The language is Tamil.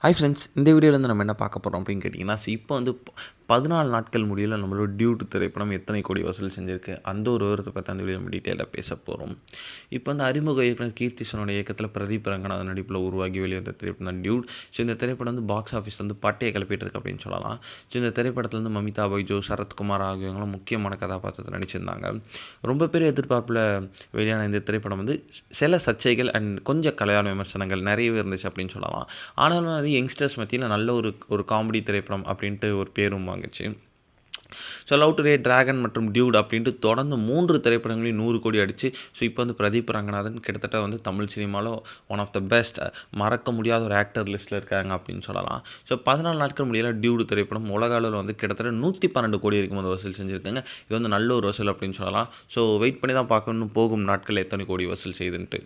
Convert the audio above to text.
ஹாய் ஃப்ரெண்ட்ஸ், இந்த வீடியோவில் நம்ம என்ன பார்க்க போகிறோம் அப்படின்னு கேட்டிங்கன்னா, இப்போ 14 நாட்கள் முடியல நம்மளோட டியூட் திரைப்படம் எத்தனை கோடி வசூல் செஞ்சுருக்கு அந்த ஒரு விவரத்தை பற்றி அந்த வீடியோ நம்ம டீட்டெயிலாக பேச போகிறோம். இப்போ அறிமுக இயக்குனர் கீர்த்தி சுனோட இயக்கத்தில் பிரதீப் ரங்கநாதன் நடிப்பில் உருவாகி வெளிவந்த திரைப்படம் தான் டியூட். ஸோ இந்த திரைப்படம் பாக்ஸ் ஆஃபீஸ் பட்டையை கிளப்பிட்டு இருக்கு அப்படின்னு சொல்லலாம். ஸோ இந்த திரைப்படத்தில் மமிதா பைஜோ, சரத்குமார் ஆகியவங்களும் முக்கியமான கதாபாத்திரத்தை நடிச்சிருந்தாங்க. ரொம்ப பெரிய எதிர்பார்ப்பில் வெளியான இந்த திரைப்படம் சில சர்ச்சைகள் அண்ட் கொஞ்சம் கலையான விமர்சனங்கள் நிறையவே இருந்துச்சு அப்படின்னு சொல்லலாம். ஆனாலும் அது யங்ஸ்டர்ஸ் மத்தியில் நல்ல ஒரு காமெடி திரைப்படம் அப்படின்ட்டு ஒரு பேரும் வாங்குச்சு. ஸோ லவ் டுடே, டிராகன் மற்றும் டியூட் அப்படின்ட்டு தொடர்ந்து 3 திரைப்படங்களையும் 100 கோடி அடிச்சு. ஸோ இப்போ பிரதீப் ரங்கநாதன் கிட்டத்தட்ட தமிழ் சினிமாவில் ஒன் ஆஃப் த பெஸ்ட், மறக்க முடியாத ஒரு ஆக்டர் லிஸ்ட்டில் இருக்காங்க அப்படின்னு சொல்லலாம். ஸோ 14 நாட்கள் முடியல டியூடு திரைப்படம் உலக அளவில் கிட்டத்தட்ட 112 கோடி இருக்கும் வசூல் செஞ்சுருக்காங்க. இது நல்ல ஒரு வசூல் அப்படின்னு சொல்லலாம். ஸோ வெயிட் பண்ணி தான் பார்க்கணும் போகும் நாட்கள் எத்தனை கோடி வசூல் செய்துன்ட்டு.